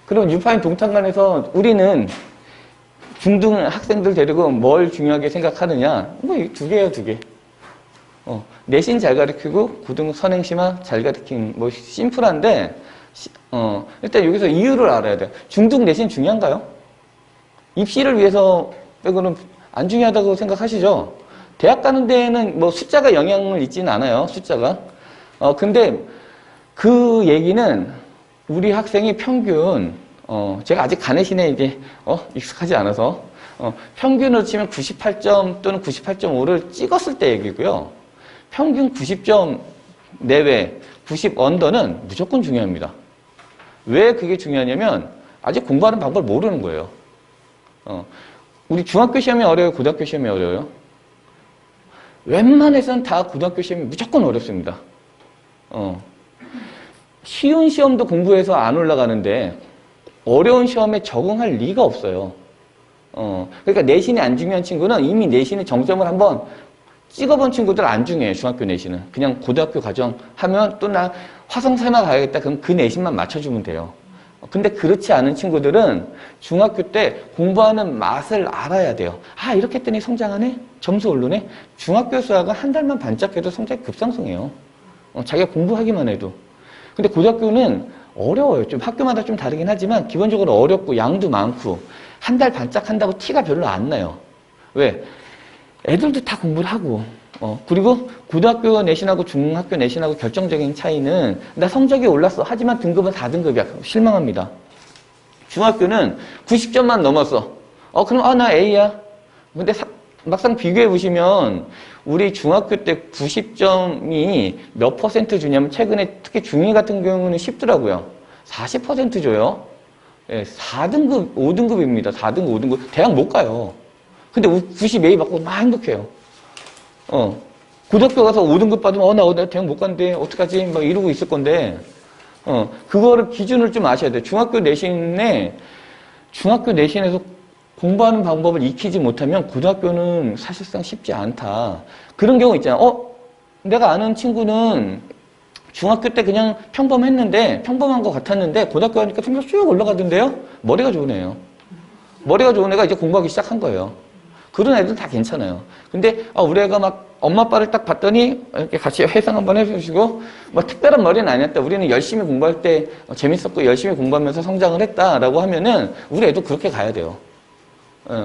그럼 유파인 동탄관에서 우리는 중등 학생들 데리고 뭘 중요하게 생각하느냐? 뭐, 두 개예요, 두 개. 내신 잘 가르치고, 고등 선행심화 잘 가르치는, 뭐, 심플한데, 일단 여기서 이유를 알아야 돼요. 중등 내신 중요한가요? 입시를 위해서 빼고는 안 중요하다고 생각하시죠? 대학 가는 데에는 뭐 숫자가 영향을 있지는 않아요, 숫자가. 근데 그 얘기는 우리 학생이 평균, 제가 아직 가내신에 이제, 익숙하지 않아서, 평균으로 치면 98점 또는 98.5를 찍었을 때 얘기고요. 평균 90점 내외, 90 언더는 무조건 중요합니다. 왜 그게 중요하냐면, 아직 공부하는 방법을 모르는 거예요. 우리 중학교 시험이 어려워요? 고등학교 시험이 어려워요? 웬만해서는 다 고등학교 시험이 무조건 어렵습니다. 쉬운 시험도 공부해서 안 올라가는데 어려운 시험에 적응할 리가 없어요. 그러니까 내신이 안 중요한 친구는 이미 내신의 정점을 한번 찍어본 친구들 안 중요해요. 중학교 내신은. 그냥 고등학교 과정 하면 또 나 화성사마 가야겠다. 그럼 그 내신만 맞춰주면 돼요. 근데 그렇지 않은 친구들은 중학교 때 공부하는 맛을 알아야 돼요. 아, 이렇게 했더니 성장하네? 점수 오르네? 중학교 수학은 한 달만 반짝해도 성장이 급상승해요. 자기가 공부하기만 해도. 근데 고등학교는 어려워요. 좀 학교마다 좀 다르긴 하지만 기본적으로 어렵고 양도 많고 한 달 반짝한다고 티가 별로 안 나요. 왜? 애들도 다 공부를 하고 그리고 고등학교 내신하고 중학교 내신하고 결정적인 차이는 나 성적이 올랐어. 하지만 등급은 4등급이야. 실망합니다. 중학교는 90점만 넘었어. 그럼 나 A야. 근데 막상 비교해 보시면 우리 중학교 때 90점이 몇 퍼센트 주냐면 최근에 특히 중2 같은 경우는 쉽더라고요. 40% 줘요. 4등급, 5등급입니다. 4등급, 5등급. 대학 못 가요. 근데 90A 받고 막 행복해요. 고등학교 가서 5등급 받으면, 나 대학 못 간대. 어떡하지? 막 이러고 있을 건데, 그거를 기준을 좀 아셔야 돼요. 중학교 내신에서 공부하는 방법을 익히지 못하면 고등학교는 사실상 쉽지 않다. 그런 경우 있잖아요. 내가 아는 친구는 중학교 때 그냥 평범한 것 같았는데, 고등학교 가니까 성적 쭉 올라가던데요? 머리가 좋은 애예요. 머리가 좋은 애가 이제 공부하기 시작한 거예요. 그런 애들은 다 괜찮아요. 근데 우리 애가 막 엄마 아빠를 딱 봤더니 이렇게 같이 회상 한번 해주시고 뭐 특별한 머리는 아니었다. 우리는 열심히 공부할 때 재밌었고 열심히 공부하면서 성장을 했다라고 하면은 우리 애도 그렇게 가야 돼요.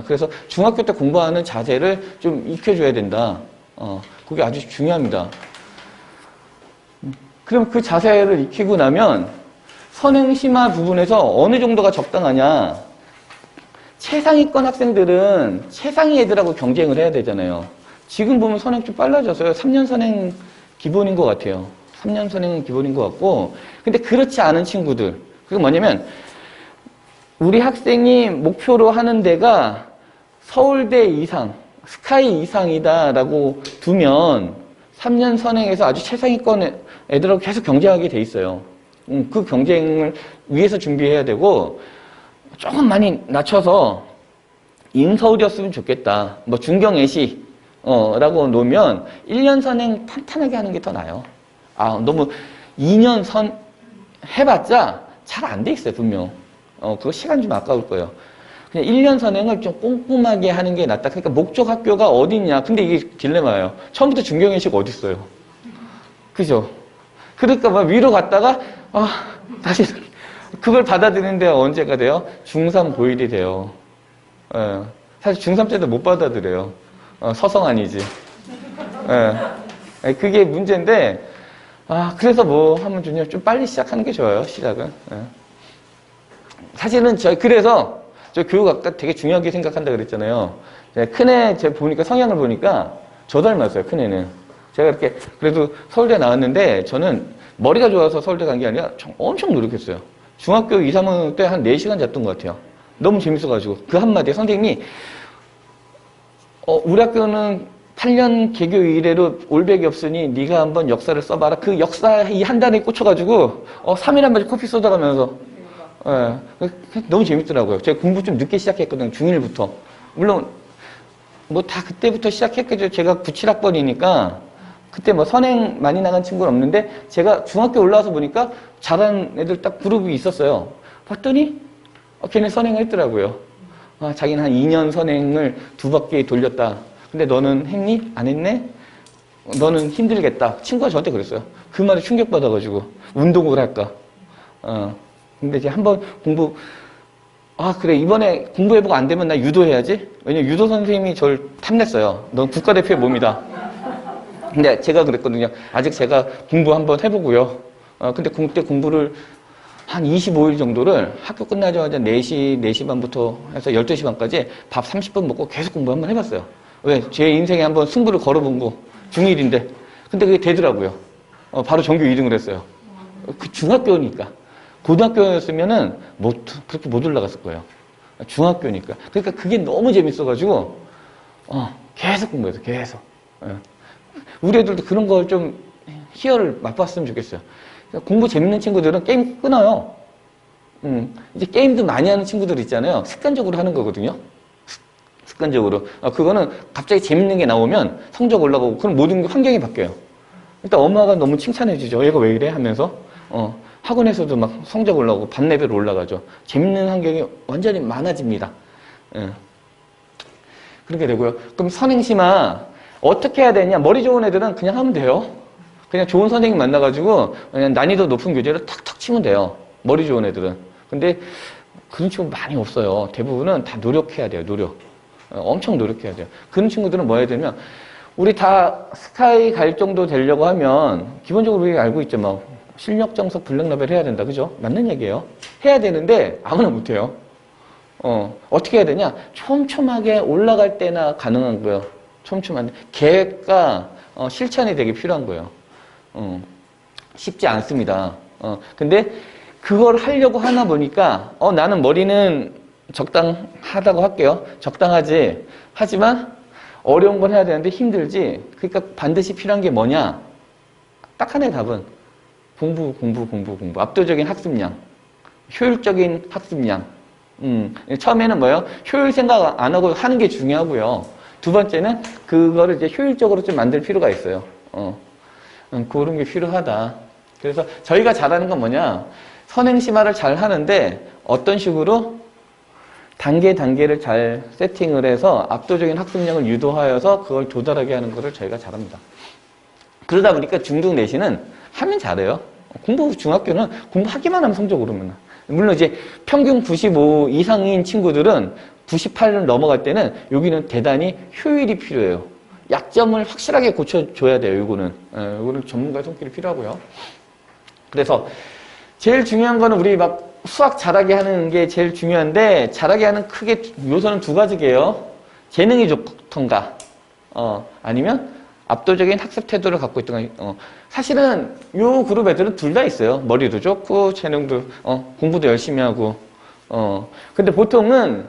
그래서 중학교 때 공부하는 자세를 좀 익혀줘야 된다. 그게 아주 중요합니다. 그럼 그 자세를 익히고 나면 선행심화 부분에서 어느 정도가 적당하냐? 최상위권 학생들은 최상위 애들하고 경쟁을 해야 되잖아요. 지금 보면 선행 좀 빨라졌어요. 3년 선행 기본인 것 같아요. 3년 선행은 기본인 것 같고. 근데 그렇지 않은 친구들. 그게 뭐냐면, 우리 학생이 목표로 하는 데가 서울대 이상, 스카이 이상이다라고 두면 3년 선행에서 아주 최상위권 애들하고 계속 경쟁하게 돼 있어요. 그 경쟁을 위해서 준비해야 되고, 조금 많이 낮춰서 인서울이었으면 좋겠다. 뭐 중경외시 라고 놓으면 1년 선행 탄탄하게 하는 게 더 나아요. 너무 2년 선 해봤자 잘 안 돼 있어요, 분명. 그거 시간 좀 아까울 거예요. 그냥 1년 선행을 좀 꼼꼼하게 하는 게 낫다. 그러니까 목적 학교가 어딨냐. 근데 이게 딜레마예요. 처음부터 중경외시가 어딨어요. 그죠? 그러니까 막 위로 갔다가 다시 그걸 받아들이는 데가 언제가 돼요? 중3 고1이 돼요. 사실 중3 때도 못 받아들여요. 서성 아니지. 그게 문제인데, 그래서 뭐 하면 좋냐. 좀 빨리 시작하는 게 좋아요, 시작은. 사실은 그래서 저 교육학과 되게 중요하게 생각한다 그랬잖아요. 큰애 제가 보니까 성향을 보니까 저 닮았어요, 큰애는. 제가 이렇게 그래도 서울대 나왔는데 저는 머리가 좋아서 서울대 간 게 아니라 엄청 노력했어요. 중학교 2, 3학년 때 한 4시간 잤던 것 같아요. 너무 재밌어가지고. 그 한마디에 선생님이, 우리 학교는 8년 개교 이래로 올백이 없으니 네가 한번 역사를 써봐라. 그 역사 이 한 단에 꽂혀가지고 3일 한 번씩 커피 쏟아가면서 너무 재밌더라고요. 제가 공부 좀 늦게 시작했거든요. 중1부터. 물론 뭐 다 그때부터 시작했겠죠. 제가 97학번이니까 그때 뭐 선행 많이 나간 친구는 없는데 제가 중학교 올라와서 보니까 잘하는 애들 딱 그룹이 있었어요. 봤더니 걔네 선행했더라고요. 자기는 한 2년 선행을 2바퀴 돌렸다. 근데 너는 했니? 안 했네? 너는 힘들겠다. 친구가 저한테 그랬어요. 그 말에 충격받아가지고 운동을 할까? 근데 이제 한번 그래 이번에 공부해보고 안 되면 나 유도해야지. 왜냐면 유도 선생님이 저를 탐냈어요. 넌 국가대표의 몸이다. 근데 제가 그랬거든요. 아직 제가 공부 한번 해보고요. 근데 그때 공부를 한 25일 정도를 학교 끝나자마자 4시, 4시 반부터 해서 12시 반까지 밥 30분 먹고 계속 공부 한번 해봤어요. 왜? 제 인생에 한번 승부를 걸어본 거 중1인데. 근데 그게 되더라고요. 바로 전교 2등을 했어요. 그 중학교니까. 고등학교였으면은 그렇게 못 올라갔을 거예요. 중학교니까. 그러니까 그게 너무 재밌어가지고, 계속 공부해서 계속. 우리 애들도 그런 걸 좀 희열을 맛봤으면 좋겠어요. 공부 재밌는 친구들은 게임 끊어요. 이제 게임도 많이 하는 친구들 있잖아요. 습관적으로 하는 거거든요. 습관적으로. 그거는 갑자기 재밌는 게 나오면 성적 올라가고, 그럼 모든 환경이 바뀌어요. 일단 엄마가 너무 칭찬해 주죠. 얘가 왜 이래? 하면서. 학원에서도 막 성적 올라오고, 반 레벨 올라가죠. 재밌는 환경이 완전히 많아집니다. 그렇게 되고요. 그럼 선행심화, 어떻게 해야 되냐? 머리 좋은 애들은 그냥 하면 돼요. 그냥 좋은 선생님 만나가지고 그냥 난이도 높은 교재를 탁탁 치면 돼요. 머리 좋은 애들은. 근데 그런 친구 많이 없어요. 대부분은 다 노력해야 돼요. 노력. 엄청 노력해야 돼요. 그런 친구들은 뭐 해야 되냐면 우리 다 스카이 갈 정도 되려고 하면 기본적으로 우리가 알고 있죠. 막 실력 정석 블랙라벨 해야 된다. 그죠? 맞는 얘기예요. 해야 되는데 아무나 못해요. 어떻게 해야 되냐? 촘촘하게 올라갈 때나 가능한 거예요. 촘촘한데 계획과 실천이 되게 필요한 거예요. 쉽지 않습니다. 근데 그걸 하려고 하나 보니까 나는 머리는 적당하다고 할게요. 적당하지. 하지만 어려운 건 해야 되는데 힘들지. 그러니까 반드시 필요한 게 뭐냐? 딱 하나의 답은 공부. 압도적인 학습량. 효율적인 학습량. 처음에는 뭐예요? 효율 생각 안 하고 하는 게 중요하고요. 두 번째는 그거를 이제 효율적으로 좀 만들 필요가 있어요. 그런 게 필요하다. 그래서 저희가 잘하는 건 뭐냐? 선행심화를 잘 하는데 어떤 식으로 단계를 잘 세팅을 해서 압도적인 학습량을 유도하여서 그걸 도달하게 하는 거를 저희가 잘합니다. 그러다 보니까 중등 내신은 하면 잘해요. 중학교는 공부하기만 하면 성적 오르면. 물론 이제 평균 95 이상인 친구들은 98을 넘어갈 때는 여기는 대단히 효율이 필요해요. 약점을 확실하게 고쳐줘야 돼요, 요거는. 요거는 전문가의 손길이 필요하고요. 그래서 제일 중요한 거는 우리 막 수학 잘하게 하는 게 제일 중요한데, 잘하게 하는 크게 요소는 2가지게요. 재능이 좋던가, 아니면 압도적인 학습 태도를 갖고 있던가. 사실은 요 그룹 애들은 둘 다 있어요. 머리도 좋고, 재능도, 공부도 열심히 하고. 근데 보통은,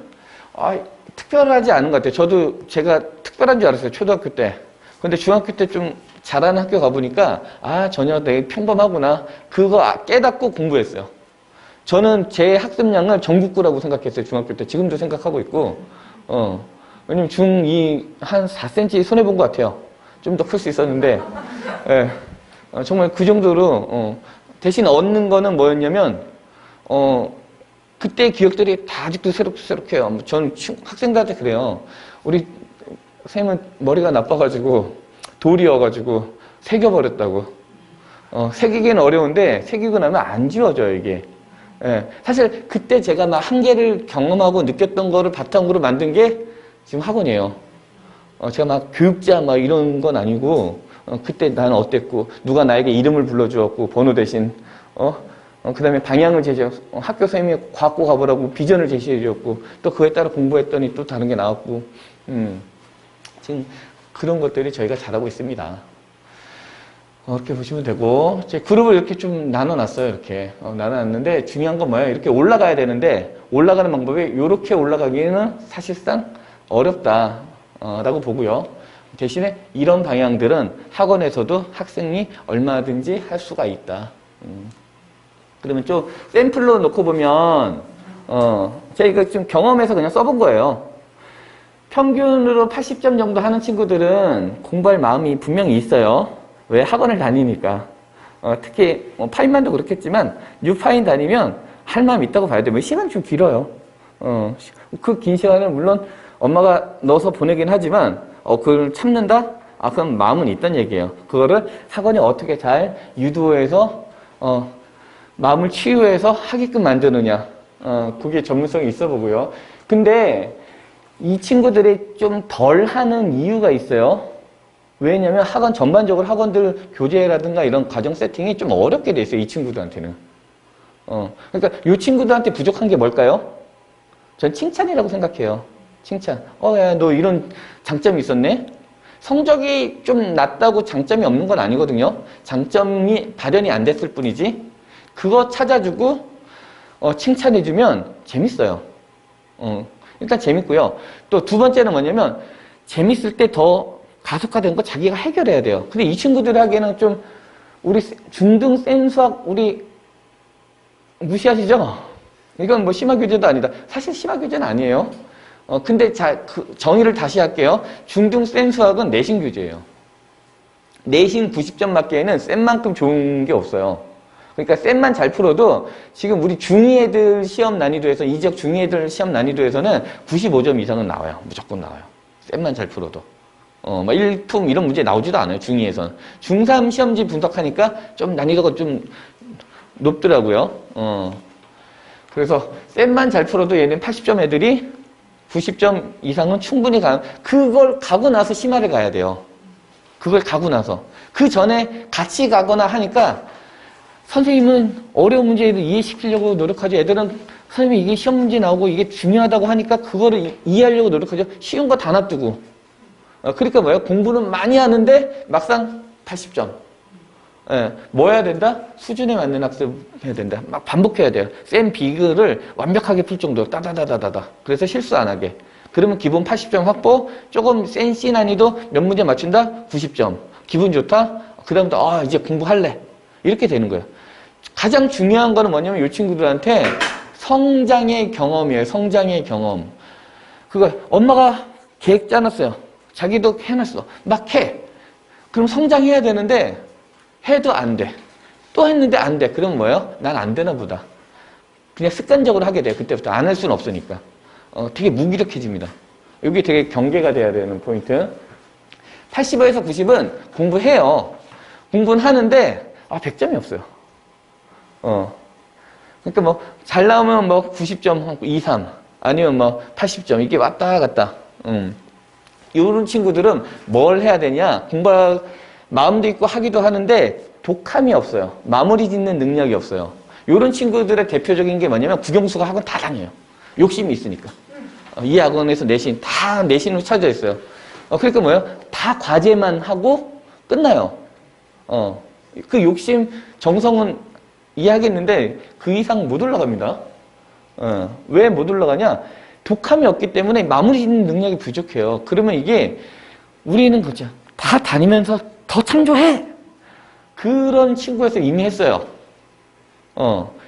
특별하지 않은 것 같아요. 제가 특별한 줄 알았어요. 초등학교 때. 근데 중학교 때 좀 잘하는 학교 가보니까 전혀 되게 평범하구나. 그거 깨닫고 공부했어요. 저는 제 학습량을 전국구라고 생각했어요. 중학교 때. 지금도 생각하고 있고. 왜냐면 중2 한 4cm 손해본 것 같아요. 좀 더 클 수 있었는데. 예. 정말 그 정도로 대신 얻는 거는 뭐였냐면 그때 기억들이 다 아직도 새록새록해요. 저는 학생들한테 그래요. 우리 선생님은 머리가 나빠가지고 돌이어가지고 새겨버렸다고. 새기기는 어려운데 새기고 나면 안 지워져요, 이게. 예. 사실 그때 제가 막 한계를 경험하고 느꼈던 거를 바탕으로 만든 게 지금 학원이에요. 제가 막 교육자 막 이런 건 아니고 그때 나는 어땠고 누가 나에게 이름을 불러주었고 번호 대신 그 다음에 방향을 제시하고 학교 선생님이 과학고 가보라고 비전을 제시해 주었고 또 그에 따라 공부했더니 또 다른 게 나왔고 지금 그런 것들이 저희가 잘하고 있습니다. 이렇게 보시면 되고 제 그룹을 이렇게 좀 나눠놨어요. 이렇게 나눠놨는데 중요한 건 뭐예요? 이렇게 올라가야 되는데 올라가는 방법이 이렇게 올라가기에는 사실상 어렵다 라고 보고요. 대신에 이런 방향들은 학원에서도 학생이 얼마든지 할 수가 있다. 그러면 좀 샘플로 놓고 보면 제가 이거 좀 경험해서 그냥 써본 거예요. 평균으로 80점 정도 하는 친구들은 공부할 마음이 분명히 있어요. 왜? 학원을 다니니까. 특히 파인만도 그렇겠지만 뉴파인 다니면 할 마음이 있다고 봐야 돼요. 시간이 좀 길어요. 그 긴 시간을 물론 엄마가 넣어서 보내긴 하지만, 그걸 참는다? 그럼 마음은 있단 얘기예요. 그거를 학원이 어떻게 잘 유도해서, 마음을 치유해서 하게끔 만드느냐. 그게 전문성이 있어 보고요. 근데 이 친구들이 좀 덜 하는 이유가 있어요. 왜냐면 학원 전반적으로 학원들 교재라든가 이런 과정 세팅이 좀 어렵게 돼 있어요. 이 친구들한테는. 그러니까 이 친구들한테 부족한 게 뭘까요? 전 칭찬이라고 생각해요. 칭찬. 야, 너 이런 장점이 있었네? 성적이 좀 낮다고 장점이 없는 건 아니거든요. 장점이 발현이 안 됐을 뿐이지. 그거 찾아주고, 칭찬해주면 재밌어요. 일단 재밌고요. 또 두 번째는 뭐냐면, 재밌을 때 더 가속화된 거 자기가 해결해야 돼요. 근데 이 친구들에게는 좀, 우리 중등 센 수학, 우리 무시하시죠? 이건 뭐 심화 교재도 아니다. 사실 심화 교재는 아니에요. 근데 정의를 다시 할게요. 중등 센 수학은 내신 교재예요. 내신 90점 맞기에는 센 만큼 좋은 게 없어요. 그러니까 센만 잘 풀어도 지금 우리 중2 애들 시험 난이도에서, 이 지역 중2 애들 시험 난이도에서는 95점 이상은 나와요. 무조건 나와요. 센만 잘 풀어도. 막 일품 이런 문제 나오지도 않아요. 중2에서는. 중3 시험지 분석하니까 좀 난이도가 좀 높더라고요. 그래서 센만 잘 풀어도 얘는 80점 애들이 90점 이상은 충분히 그걸 가고 나서 심화를 가야 돼요. 그걸 가고 나서. 그 전에 같이 가거나 하니까 선생님은 어려운 문제를 이해시키려고 노력하죠. 애들은 선생님 이게 시험 문제 나오고 이게 중요하다고 하니까 그거를 이해하려고 노력하죠. 쉬운 거 다 놔두고. 그러니까 뭐예요? 공부는 많이 하는데 막상 80점. 뭐 해야 된다? 수준에 맞는 학습 해야 된다. 막 반복해야 돼요. 센 비글을 완벽하게 풀 정도로 따다다다다다. 그래서 실수 안 하게. 그러면 기본 80점 확보, 조금 센 C 난이도 몇 문제 맞춘다? 90점. 기분 좋다? 그 다음부터 이제 공부할래. 이렇게 되는 거예요. 가장 중요한 거는 뭐냐면 이 친구들한테 성장의 경험이에요. 성장의 경험. 그거 엄마가 계획 짜놨어요. 자기도 해놨어. 막 해. 그럼 성장해야 되는데 해도 안 돼. 또 했는데 안 돼. 그럼 뭐예요? 난 안 되나 보다. 그냥 습관적으로 하게 돼요. 그때부터 안 할 수는 없으니까. 되게 무기력해집니다. 여기 되게 경계가 돼야 되는 포인트. 85에서 90은 공부해요. 공부는 하는데 100점이 없어요. 그러니까 뭐 잘 나오면 뭐 90점, 2, 3 아니면 뭐 80점 이게 왔다 갔다. 이런 친구들은 뭘 해야 되냐? 마음도 있고 하기도 하는데 독함이 없어요. 마무리 짓는 능력이 없어요. 이런 친구들의 대표적인 게 뭐냐면 국영수가 학원 다 다녀요. 욕심이 있으니까. 이 학원에서 내신, 다 내신으로 찾아 있어요. 그러니까 뭐예요? 다 과제만 하고 끝나요. 그 욕심, 정성은 이해하겠는데 그 이상 못 올라갑니다. 왜 못 올라가냐? 독함이 없기 때문에 마무리 짓는 능력이 부족해요. 그러면 이게 우리는 그죠. 다 다니면서 더 창조해! 그런 친구에서 이미 했어요.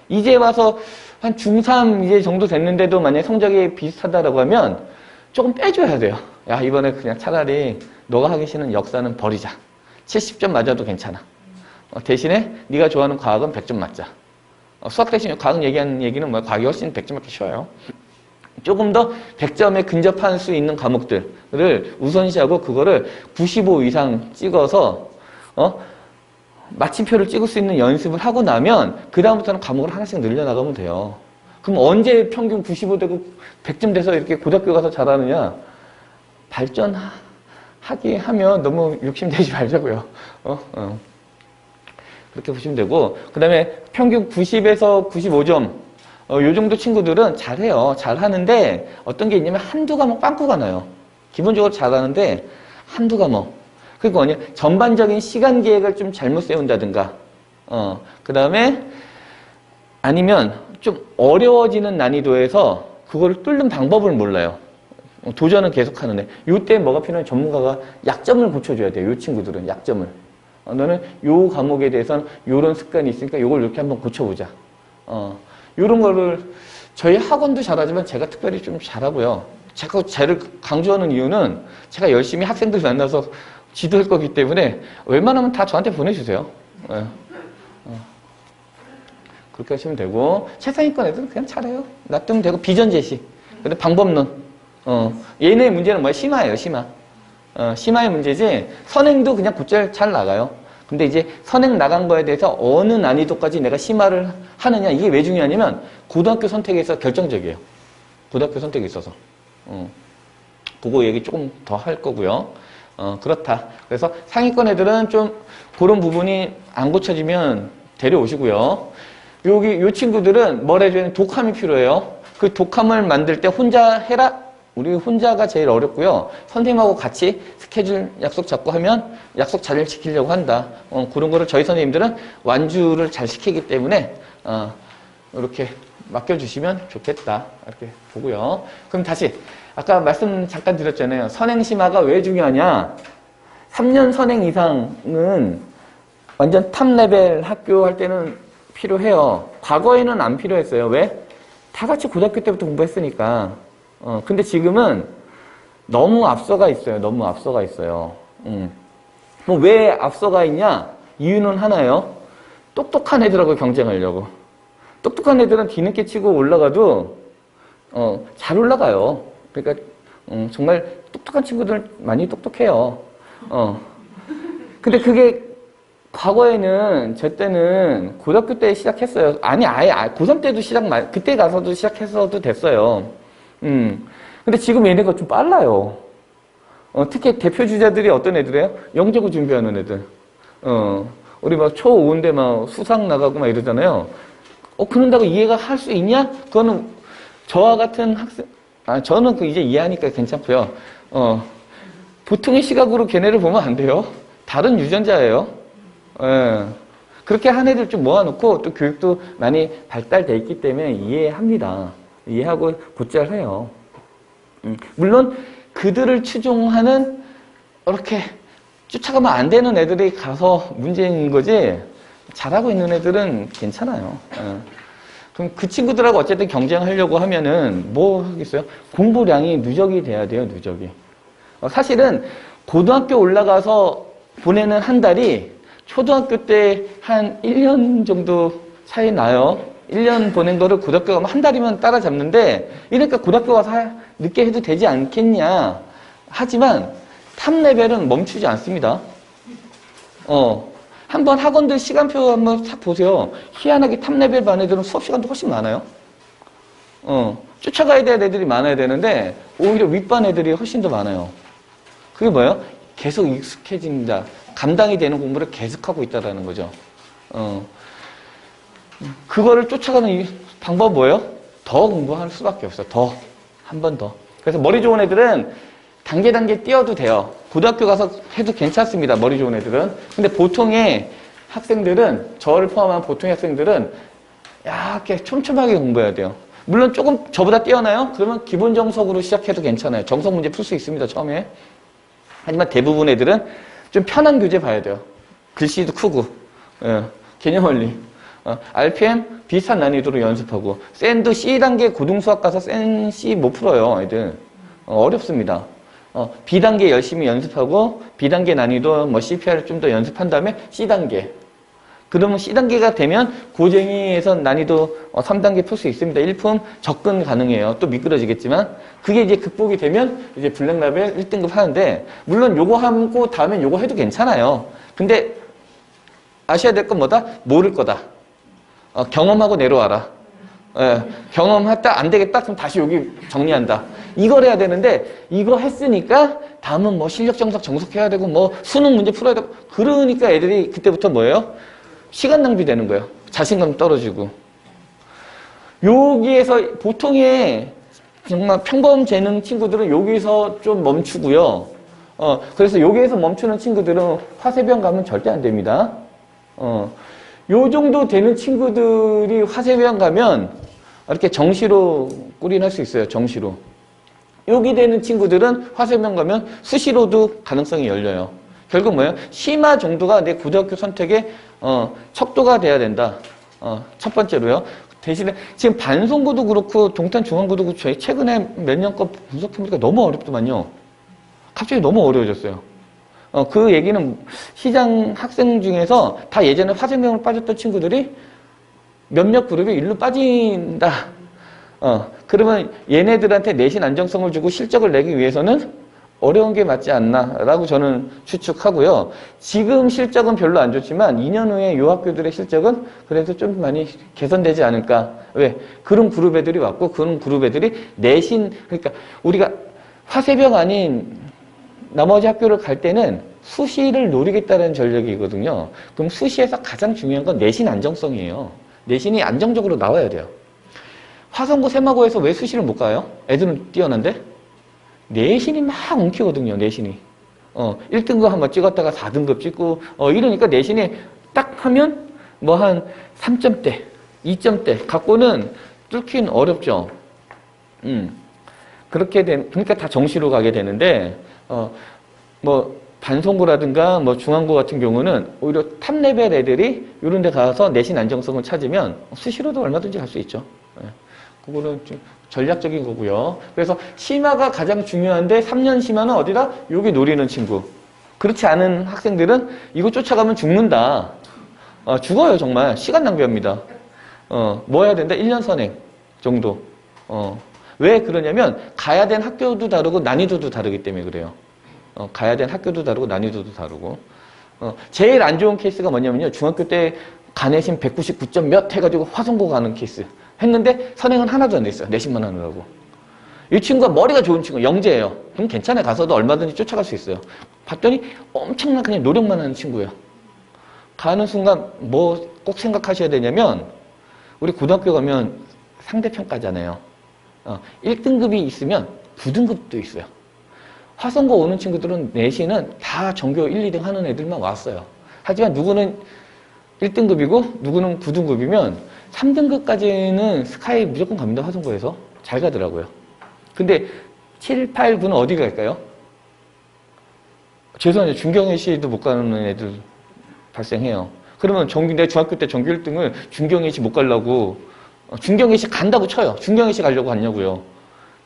이제 와서 한 중3 이제 정도 됐는데도 만약에 성적이 비슷하다라고 하면 조금 빼줘야 돼요. 야, 이번에 그냥 차라리 너가 하기 싫은 역사는 버리자. 70점 맞아도 괜찮아. 대신에 네가 좋아하는 과학은 100점 맞자. 수학 대신 과학 얘기하는 얘기는 뭐야? 과학이 훨씬 100점 맞기 쉬워요. 조금 더 100점에 근접할 수 있는 과목들을 우선시하고 그거를 95 이상 찍어서 마침표를 찍을 수 있는 연습을 하고 나면 그 다음부터는 과목을 하나씩 늘려나가면 돼요. 그럼 언제 평균 95 되고 100점 돼서 이렇게 고등학교 가서 잘하느냐? 발전하게 하면 너무 욕심내지 말자고요. 그렇게 보시면 되고, 그 다음에 평균 90에서 95점 요 정도 친구들은 잘해요. 잘하는데 어떤 게 있냐면 한두 과목 빵꾸가 나요. 기본적으로 잘하는데 한두 과목. 그리고 뭐냐? 전반적인 시간 계획을 좀 잘못 세운다든가. 그 다음에 아니면 좀 어려워지는 난이도에서 그거를 뚫는 방법을 몰라요. 도전은 계속 하는데 요때 뭐가 필요한 전문가가 약점을 고쳐줘야 돼요. 요 친구들은 약점을. 너는 요 과목에 대해서는 요런 습관이 있으니까 요걸 이렇게 한번 고쳐보자. 요런 거를 저희 학원도 잘하지만 제가 특별히 좀 잘하고요. 제가 쟤를 강조하는 이유는 제가 열심히 학생들 만나서 지도할 거기 때문에 웬만하면 다 저한테 보내주세요. 그렇게 하시면 되고 최상위권 애들은 그냥 잘해요. 놔두면 되고 비전 제시. 근데 방법론. 얘네의 문제는 뭐야? 심화예요, 심화. 심화의 문제지, 선행도 그냥 곧잘 잘 나가요. 근데 이제 선행 나간 거에 대해서 어느 난이도까지 내가 심화를 하느냐, 이게 왜 중요하냐면, 고등학교 선택에서 결정적이에요. 고등학교 선택에 있어서. 그거 얘기 조금 더 할 거고요. 그렇다. 그래서 상위권 애들은 좀 그런 부분이 안 고쳐지면 데려오시고요. 요 친구들은 뭘 해줘야 독함이 필요해요. 그 독함을 만들 때 혼자 해라? 우리 혼자가 제일 어렵고요. 선생님하고 같이 스케줄 약속 잡고 하면 약속 잘 지키려고 한다. 그런 거를 저희 선생님들은 완주를 잘 시키기 때문에, 이렇게 맡겨주시면 좋겠다. 이렇게 보고요. 그럼 다시, 아까 말씀 잠깐 드렸잖아요. 선행심화가 왜 중요하냐? 3년 선행 이상은 완전 탑 레벨 학교 할 때는 필요해요. 과거에는 안 필요했어요. 왜? 다 같이 고등학교 때부터 공부했으니까. 근데 지금은 너무 앞서가 있어요. 너무 앞서가 있어요. 뭐 왜 앞서가 있냐? 이유는 하나예요. 똑똑한 애들하고 경쟁하려고. 똑똑한 애들은 뒤늦게 치고 올라가도 잘 올라가요. 그러니까 정말 똑똑한 친구들 많이 똑똑해요. 근데 그게 과거에는 저 때는 고등학교 때 시작했어요. 아니 아예 고3 때도 그때 가서도 시작했어도 됐어요. 근데 지금 얘네가 좀 빨라요. 특히 대표 주자들이 어떤 애들이에요? 영재고 준비하는 애들. 우리 막 초5인데 막 수상 나가고 막 이러잖아요. 그런다고 이해가 할 수 있냐? 그거는 저와 같은 학생, 저는 이제 이해하니까 괜찮고요. 보통의 시각으로 걔네를 보면 안 돼요. 다른 유전자예요. 그렇게 한 애들 좀 모아놓고 또 교육도 많이 발달돼 있기 때문에 이해합니다. 이해하고 곧잘 해요. 물론 그들을 추종하는 이렇게 쫓아가면 안 되는 애들이 가서 문제인 거지 잘하고 있는 애들은 괜찮아요. 그럼 그 친구들하고 어쨌든 경쟁하려고 하면은 뭐 하겠어요? 공부량이 누적이 돼야 돼요, 누적이. 사실은 고등학교 올라가서 보내는 한 달이 초등학교 때 한 1년 정도 차이 나요. 1년 보낸 거를 고등학교 가면 한 달이면 따라잡는데, 이러니까 고등학교 가서 늦게 해도 되지 않겠냐. 하지만 탑 레벨은 멈추지 않습니다. 한번 학원들 시간표 한번 싹 보세요. 희한하게 탑 레벨 반 애들은 수업 시간도 훨씬 많아요. 쫓아가야 될 애들이 많아야 되는데 오히려 윗반 애들이 훨씬 더 많아요. 그게 뭐예요? 계속 익숙해진다. 감당이 되는 공부를 계속하고 있다는 거죠. 그거를 쫓아가는 이 방법 뭐예요? 더 공부할 수밖에 없어요. 더. 한 번 더. 그래서 머리 좋은 애들은 단계 뛰어도 돼요. 고등학교 가서 해도 괜찮습니다. 머리 좋은 애들은. 근데 보통의 학생들은, 저를 포함한 보통의 학생들은 이렇게 촘촘하게 공부해야 돼요. 물론 조금 저보다 뛰어나요? 그러면 기본 정석으로 시작해도 괜찮아요. 정석 문제 풀 수 있습니다. 처음에. 하지만 대부분 애들은 좀 편한 교재 봐야 돼요. 글씨도 크고, 개념 원리. RPM 비슷한 난이도로 연습하고, 센도 C단계 고등수학 가서 센 C 못 풀어요, 애들. 어렵습니다. B단계 열심히 연습하고, B단계 난이도 뭐 CPR을 좀 더 연습한 다음에 C단계. 그러면 C단계가 되면 고쟁이에서 난이도 3단계 풀 수 있습니다. 1품 접근 가능해요. 또 미끄러지겠지만. 그게 이제 극복이 되면 이제 블랙라벨 1등급 하는데, 물론 요거 하고 다음엔 요거 해도 괜찮아요. 근데 아셔야 될 건 뭐다? 모를 거다. 경험하고 내려와라. 경험했다 안 되겠다 그럼 다시 여기 정리한다. 이걸 해야 되는데 이거 했으니까 다음은 뭐 실력 정석해야 되고 뭐 수능 문제 풀어야 되고, 그러니까 애들이 그때부터 뭐예요? 시간 낭비되는 거예요. 자신감 떨어지고. 여기에서 보통의 정말 평범 재능 친구들은 여기서 좀 멈추고요. 그래서 여기에서 멈추는 친구들은 화세병 가면 절대 안 됩니다. 요 정도 되는 친구들이 화세병 가면 이렇게 정시로 꿀인할 수 있어요. 정시로. 여기 되는 친구들은 화세병 가면 수시로도 가능성이 열려요. 결국 뭐예요? 심화 정도가 내 고등학교 선택의 척도가 돼야 된다. 첫 번째로요. 대신에 지금 반송고도 그렇고 동탄 중앙고도 그렇고 저희 최근에 몇 년 거 분석해보니까 너무 어렵더만요. 갑자기 너무 어려워졌어요. 그 얘기는 시장 학생 중에서 다 예전에 화생명으로 빠졌던 친구들이 몇몇 그룹이 일로 빠진다. 그러면 얘네들한테 내신 안정성을 주고 실적을 내기 위해서는 어려운 게 맞지 않나라고 저는 추측하고요. 지금 실적은 별로 안 좋지만 2년 후에 요 학교들의 실적은 그래도 좀 많이 개선되지 않을까. 왜? 그런 그룹 애들이 왔고 그런 그룹 애들이 내신, 그러니까 우리가 화세병 아닌 나머지 학교를 갈 때는 수시를 노리겠다는 전략이거든요. 그럼 수시에서 가장 중요한 건 내신 안정성이에요. 내신이 안정적으로 나와야 돼요. 화성고, 세마고에서 왜 수시를 못 가요? 애들은 뛰어난데? 내신이 막 엉키거든요, 내신이. 1등급 한번 찍었다가 4등급 찍고, 이러니까 내신이 딱 하면 뭐 한 3점대, 2점대 갖고는 뚫긴 어렵죠. 그러니까 다 정시로 가게 되는데, 뭐, 반송고라든가 뭐 중앙고 같은 경우는 오히려 탑 레벨 애들이 이런 데 가서 내신 안정성을 찾으면 수시로도 얼마든지 갈 수 있죠. 그거는 좀 전략적인 거고요. 그래서 심화가 가장 중요한데 3년 심화는 어디다? 여기 노리는 친구. 그렇지 않은 학생들은 이거 쫓아가면 죽는다. 죽어요, 정말. 시간 낭비합니다. 뭐 해야 된다? 1년 선행 정도. 왜 그러냐면 가야 된 학교도 다르고 난이도도 다르기 때문에 그래요. 가야 된 학교도 다르고 난이도도 다르고. 제일 안 좋은 케이스가 뭐냐면요. 중학교 때 가내신 199점 몇 해가지고 화성고 가는 케이스. 했는데 선행은 하나도 안 됐어요. 내신만 하느라고. 이 친구가 머리가 좋은 친구, 영재예요. 그럼 괜찮아요. 가서도 얼마든지 쫓아갈 수 있어요. 봤더니 엄청난 그냥 노력만 하는 친구예요. 가는 순간 뭐 꼭 생각하셔야 되냐면 우리 고등학교 가면 상대평가잖아요. 1등급이 있으면 9등급도 있어요. 화성고 오는 친구들은 내신은 다 전교 1, 2등 하는 애들만 왔어요. 하지만 누구는 1등급이고 누구는 9등급이면 3등급까지는 스카이 무조건 갑니다. 화성고에서. 잘 가더라고요. 근데 7, 8, 9는 어디 갈까요? 죄송해요. 중경외시도 못 가는 애들 발생해요. 그러면 내 중학교 때 전교 1등을 중경외시 못 가려고 중경외시 간다고 쳐요. 중경외시 가려고 갔냐고요.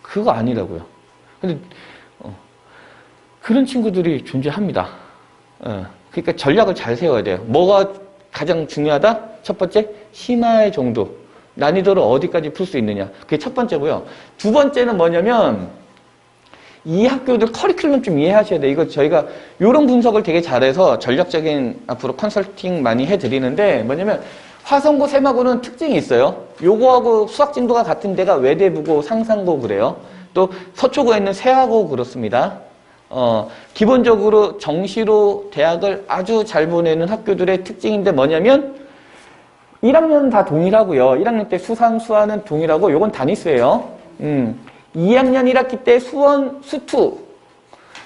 그거 아니라고요. 근데 그런 친구들이 존재합니다. 그러니까 전략을 잘 세워야 돼요. 뭐가 가장 중요하다? 첫 번째, 심화의 정도. 난이도를 어디까지 풀 수 있느냐. 그게 첫 번째고요. 두 번째는 뭐냐면 이 학교들 커리큘럼 좀 이해하셔야 돼요. 이거 저희가 이런 분석을 되게 잘해서 전략적인 앞으로 컨설팅 많이 해드리는데 뭐냐면 화성고, 세마고는 특징이 있어요. 요거하고 수학 진도가 같은 데가 외대부고, 상상고 그래요. 또 서초구에 있는 세하고 그렇습니다. 기본적으로 정시로 대학을 아주 잘 보내는 학교들의 특징인데 뭐냐면 1학년 다 동일하고요. 1학년 때 수상, 수화는 동일하고 요건 단위수예요. 2학년 1학기 때 수원, 수투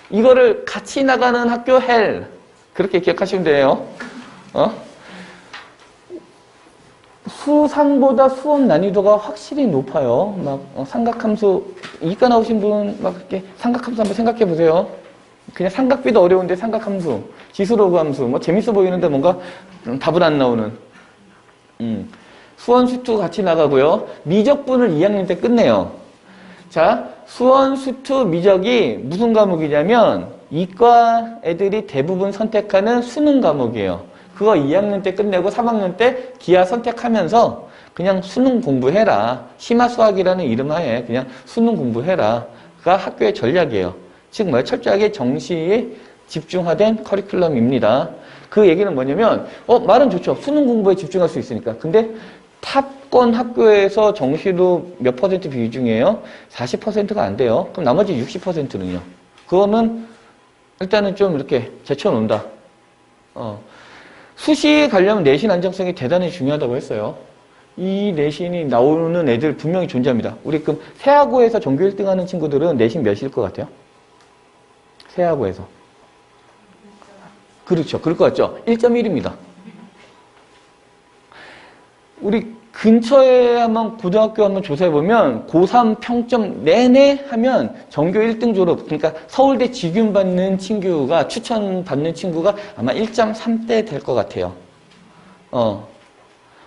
이거를 같이 나가는 학교 헬 그렇게 기억하시면 돼요. 수상보다 수원 난이도가 확실히 높아요. 막 삼각함수 이과 나오신 분 막 이렇게 삼각함수 한번 생각해 보세요. 그냥 삼각비도 어려운데 삼각함수, 지수로그 함수 뭐 재밌어 보이는데 뭔가 답은 안 나오는. 수원 수투 같이 나가고요. 미적분을 2학년 때 끝내요. 자, 수원 수투 미적이 무슨 과목이냐면 이과 애들이 대부분 선택하는 수능 과목이에요. 그거 2학년 때 끝내고 3학년 때 기하 선택하면서 그냥 수능 공부해라. 심화수학이라는 이름 하에 그냥 수능 공부해라가 학교의 전략이에요. 즉 뭐야? 철저하게 정시에 집중화된 커리큘럼입니다. 그 얘기는 뭐냐면 말은 좋죠. 수능 공부에 집중할 수 있으니까. 근데 탑권 학교에서 정시로 몇 퍼센트 비중이에요? 40%가 안 돼요. 그럼 나머지 60%는요. 그거는 일단은 좀 이렇게 제쳐놓는다. 수시에 가려면 내신 안정성이 대단히 중요하다고 했어요. 이 내신이 나오는 애들 분명히 존재합니다. 우리 그럼 세하고에서 전교 1등 하는 친구들은 내신 몇일 것 같아요? 세하고에서. 그렇죠. 그럴 것 같죠? 1.1입니다. 우리 근처에 한번 고등학교 한번 조사해보면 고3 평점 내내 하면 전교 1등 졸업, 그러니까 서울대 직윤 받는 친구가, 추천 받는 친구가 아마 1.3대 될 것 같아요.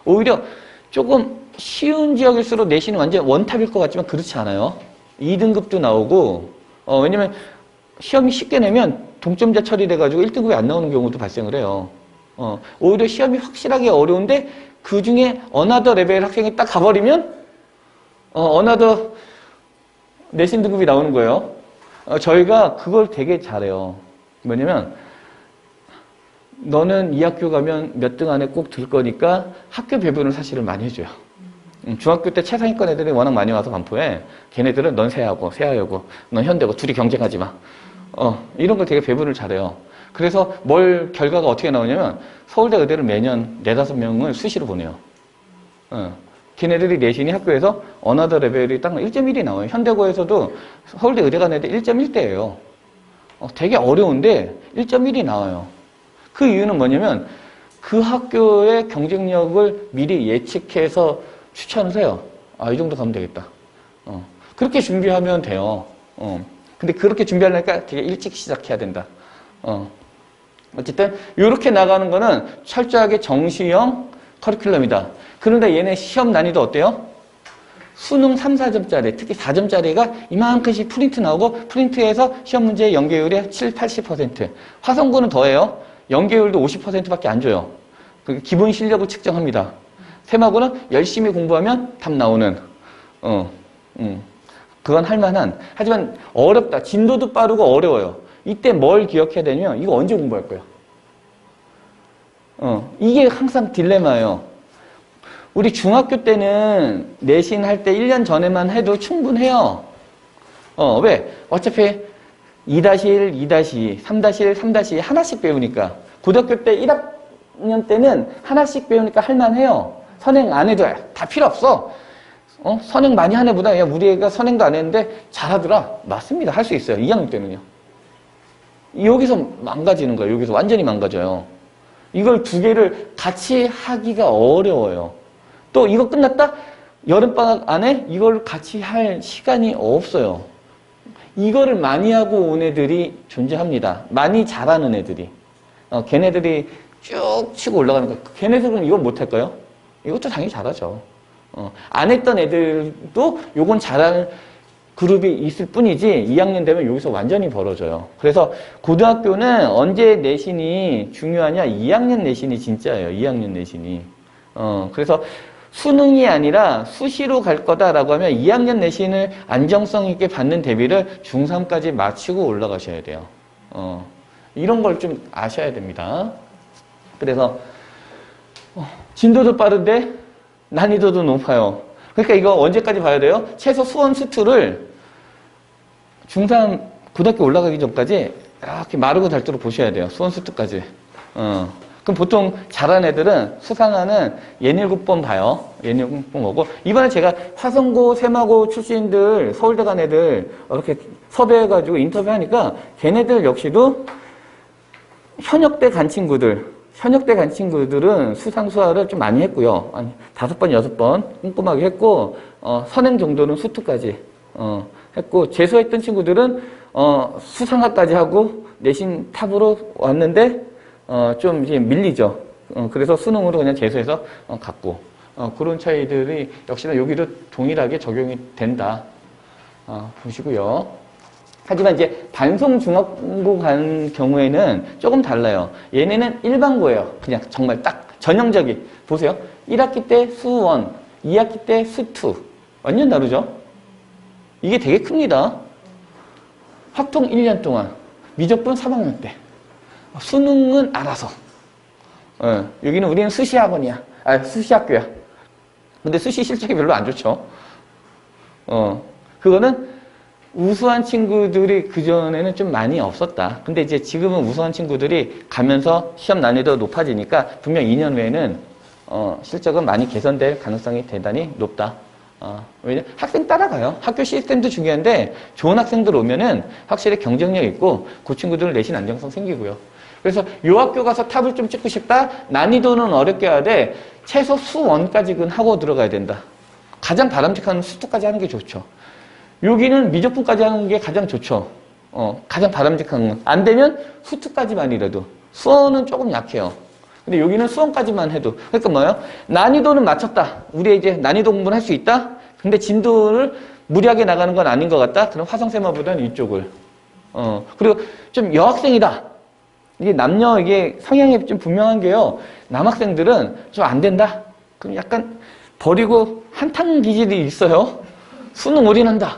오히려 조금 쉬운 지역일수록 내신은 완전 원탑일 것 같지만 그렇지 않아요. 2등급도 나오고, 왜냐면 시험이 쉽게 내면 동점자 처리돼가지고 1등급이 안 나오는 경우도 발생을 해요. 오히려 시험이 확실하게 어려운데 그 중에 어나더 레벨 학생이 딱 가버리면 어나더 내신 등급이 나오는 거예요. 저희가 그걸 되게 잘해요. 뭐냐면 너는 이 학교 가면 몇 등 안에 꼭 들 거니까 학교 배분을 사실은 많이 해줘요. 중학교 때 최상위권 애들이 워낙 많이 와서 반포에 걔네들은 넌 세하고 세하여고 넌 현대고 둘이 경쟁하지 마. 이런 걸 되게 배분을 잘해요. 그래서 결과가 어떻게 나오냐면 서울대 의대를 매년 4-5명을 수시로 보내요. 걔네들이 내신이 학교에서 어나더 레벨이 딱 1.1이 나와요. 현대고에서도 서울대 의대 간 애들 1.1대예요. 되게 어려운데 1.1이 나와요. 그 이유는 뭐냐면 그 학교의 경쟁력을 미리 예측해서 추천을 해요. 이 정도 가면 되겠다. 그렇게 준비하면 돼요. 근데 그렇게 준비하려니까 되게 일찍 시작해야 된다. 어쨌든 이렇게 나가는 거는 철저하게 정시형 커리큘럼이다. 그런데 얘네 시험 난이도 어때요? 수능 3, 4점짜리, 특히 4점짜리가 이만큼씩 프린트 나오고 프린트에서 시험 문제 연계율이 7, 80%. 화성고는 더해요. 연계율도 50%밖에 안 줘요. 기본 실력을 측정합니다. 세마고는 열심히 공부하면 답 나오는. 그건 할만한. 하지만 어렵다. 진도도 빠르고 어려워요. 이때 뭘 기억해야 되냐면 이거 언제 공부할 거예요? 이게 항상 딜레마예요. 우리 중학교 때는 내신 할 때 1년 전에만 해도 충분해요. 왜? 어차피 2-1, 2-2, 3-1, 3-2 하나씩 배우니까. 고등학교 때 1학년 때는 하나씩 배우니까 할만해요. 선행 안 해도 다 필요 없어. 선행 많이 한 애보다 야 우리 애가 선행도 안 했는데 잘하더라. 맞습니다. 할 수 있어요. 2학년 때는요. 여기서 망가지는 거예요. 여기서 완전히 망가져요. 이걸 두 개를 같이 하기가 어려워요. 또 이거 끝났다? 여름방학 안에 이걸 같이 할 시간이 없어요. 이거를 많이 하고 온 애들이 존재합니다. 많이 잘하는 애들이. 걔네들이 쭉 치고 올라가는 거. 걔네들은 이걸 못할까요? 이것도 당연히 잘하죠. 안 했던 애들도 요건 잘하는 그룹이 있을 뿐이지 2학년 되면 여기서 완전히 벌어져요. 그래서 고등학교는 언제 내신이 중요하냐? 2학년 내신이 진짜예요. 2학년 내신이. 그래서 수능이 아니라 수시로 갈 거다라고 하면 2학년 내신을 안정성 있게 받는 대비를 중3까지 마치고 올라가셔야 돼요. 이런 걸 좀 아셔야 됩니다. 그래서 진도도 빠른데 난이도도 높아요. 그러니까 이거 언제까지 봐야 돼요? 최소 수원 수투를 중3 고등학교 올라가기 전까지 이렇게 마르고 닳도록 보셔야 돼요. 수원 수투까지. 그럼 보통 잘하는 애들은 수상하는 예닐곱 번 봐요. 예닐곱 번 보고 이번에 제가 화성고, 세마고 출신들 서울대 간 애들 이렇게 섭외해가지고 인터뷰하니까 걔네들 역시도 현역대 간 친구들은 수상수화를 좀 많이 했고요. 한 5번, 6번 꼼꼼하게 했고 선행 정도는 수투까지 했고 재수했던 친구들은 수상학까지 하고 내신 탑으로 왔는데 좀 이제 밀리죠. 그래서 수능으로 그냥 재수해서 갔고 그런 차이들이 역시나 여기도 동일하게 적용이 된다. 보시고요. 하지만 이제 반송중학고 간 경우에는 조금 달라요. 얘네는 일반고예요. 그냥 정말 딱 전형적인. 보세요. 1학기 때 수1, 2학기 때 수2. 완전 다르죠? 이게 되게 큽니다. 확통 1년 동안. 미적분 3학년 때. 수능은 알아서. 여기는 우리는 수시학원이야. 수시학교야. 근데 수시 실적이 별로 안 좋죠. 그거는 우수한 친구들이 그전에는 좀 많이 없었다. 근데 이제 지금은 우수한 친구들이 가면서 시험 난이도가 높아지니까 분명 2년 후에는 실적은 많이 개선될 가능성이 대단히 높다. 왜냐면 학생 따라가요. 학교 시스템도 중요한데 좋은 학생들 오면은 확실히 경쟁력 있고 그 친구들은 내신 안정성 생기고요. 그래서 요 학교 가서 탑을 좀 찍고 싶다? 난이도는 어렵게 해야 돼. 최소 수1까지는 하고 들어가야 된다. 가장 바람직한 수2까지 하는 게 좋죠. 여기는 미적분까지 하는 게 가장 좋죠. 가장 바람직한 건. 안 되면 수2까지만이라도. 수원은 조금 약해요. 근데 여기는 수원까지만 해도. 그러니까 뭐예요? 난이도는 맞췄다. 우리 이제 난이도 공부는 할 수 있다? 근데 진도를 무리하게 나가는 건 아닌 것 같다? 그럼 화성세마보다는 이쪽을. 그리고 좀 여학생이다. 이게 남녀, 이게 성향이 좀 분명한 게요. 남학생들은 좀 안 된다? 그럼 약간 버리고 한탕 기질이 있어요. 수능 올인한다.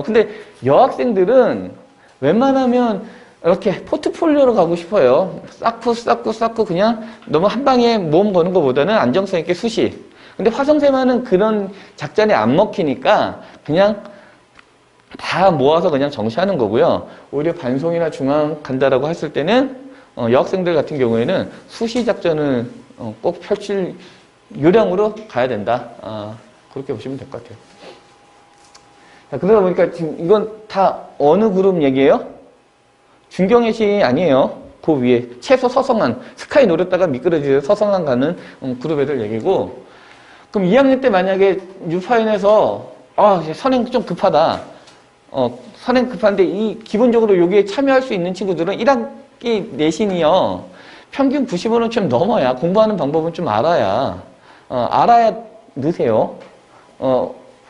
근데 여학생들은 웬만하면 이렇게 포트폴리오로 가고 싶어요. 쌓고 그냥 너무 한 방에 모험 거는 것보다는 안정성 있게 수시. 근데 화성세마는 그런 작전에 안 먹히니까 그냥 다 모아서 그냥 정시하는 거고요. 오히려 반송이나 중앙 간다라고 했을 때는 여학생들 같은 경우에는 수시 작전을 꼭 펼칠 요량으로 가야 된다. 그렇게 보시면 될 것 같아요. 자, 그러다 보니까 지금 이건 다 어느 그룹 얘기예요? 중경외시 아니에요. 그 위에 최소 서성한 스카이 노렸다가 미끄러지듯 서성한 가는 그룹 애들 얘기고, 그럼 2학년 때 만약에 유파인에서 선행 좀 급하다. 선행 급한데 기본적으로 여기에 참여할 수 있는 친구들은 1학기 내신이요. 평균 90원은 좀 넘어야 공부하는 방법은 좀 알아야 넣으세요.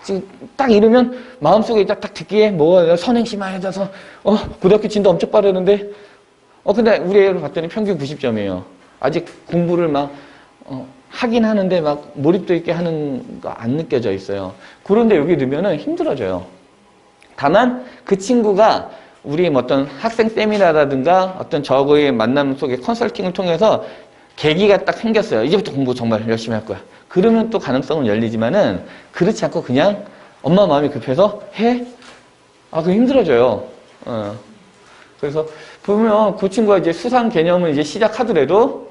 지금 딱 이러면 마음속에 딱 듣기에 선행 심화해져서 고등학교 진도 엄청 빠르는데 근데 우리 애를 봤더니 평균 90점이에요. 아직 공부를 막 하긴 하는데 막 몰입도 있게 하는 거 안 느껴져 있어요. 그런데 여기 넣으면은 힘들어져요. 다만 그 친구가 우리 어떤 학생 세미나라든가 어떤 저거의 만남 속에 컨설팅을 통해서 계기가 딱 생겼어요. 이제부터 공부 정말 열심히 할 거야. 그러면 또 가능성은 열리지만은 그렇지 않고 그냥 엄마 마음이 급해서 해? 그거 힘들어져요. 그래서 보면 그 친구가 이제 수상 개념을 이제 시작하더라도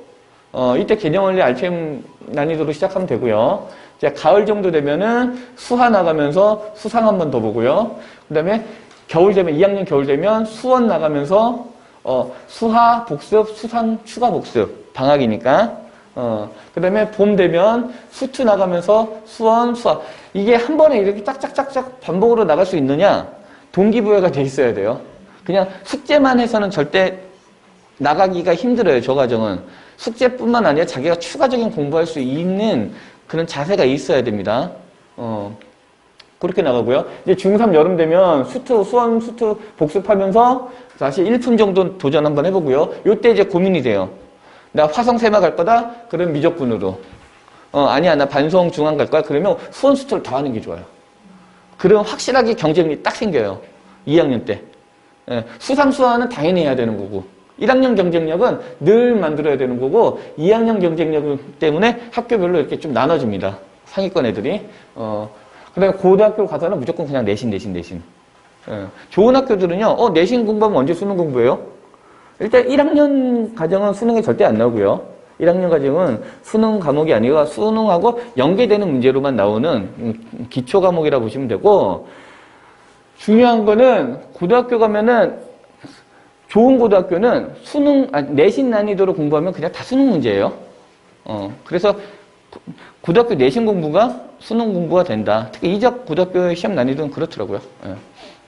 이때 개념원리 RPM 난이도로 시작하면 되고요. 이제 가을 정도 되면은 수화 나가면서 수상 한 번 더 보고요. 그 다음에 겨울 되면 2학년 겨울 되면 수원 나가면서 수하 복습, 수상 추가 복습 방학이니까. 그 다음에 봄 되면 수투 나가면서 수원, 수학. 이게 한 번에 이렇게 짝짝짝짝 반복으로 나갈 수 있느냐? 동기부여가 돼 있어야 돼요. 그냥 숙제만 해서는 절대 나가기가 힘들어요, 저 과정은. 숙제뿐만 아니라 자기가 추가적인 공부할 수 있는 그런 자세가 있어야 됩니다. 그렇게 나가고요. 이제 중3 여름 되면 수원, 수투 복습하면서 다시 1품 정도 도전 한번 해보고요. 요때 이제 고민이 돼요. 나 화성세마 갈 거다? 그럼 미적분으로. 아니야, 나 반송 중앙 갈 거야? 그러면 수원, 수투를 더 하는 게 좋아요. 그러면 확실하게 경쟁력이 딱 생겨요. 2학년 때. 수상, 수화는 당연히 해야 되는 거고. 1학년 경쟁력은 늘 만들어야 되는 거고 2학년 경쟁력 때문에 학교별로 이렇게 좀 나눠줍니다. 상위권 애들이. 그 다음에 고등학교 가서는 무조건 그냥 내신. 좋은 학교들은요. 내신 공부하면 언제 수능 공부해요? 일단 1학년 과정은 수능이 절대 안 나오고요. 1학년 과정은 수능 과목이 아니고 수능하고 연계되는 문제로만 나오는 기초 과목이라고 보시면 되고, 중요한 거는 고등학교 가면은 좋은 고등학교는 내신 난이도로 공부하면 그냥 다 수능 문제예요. 그래서 고등학교 내신 공부가 수능 공부가 된다. 특히 이적 고등학교 시험 난이도는 그렇더라고요.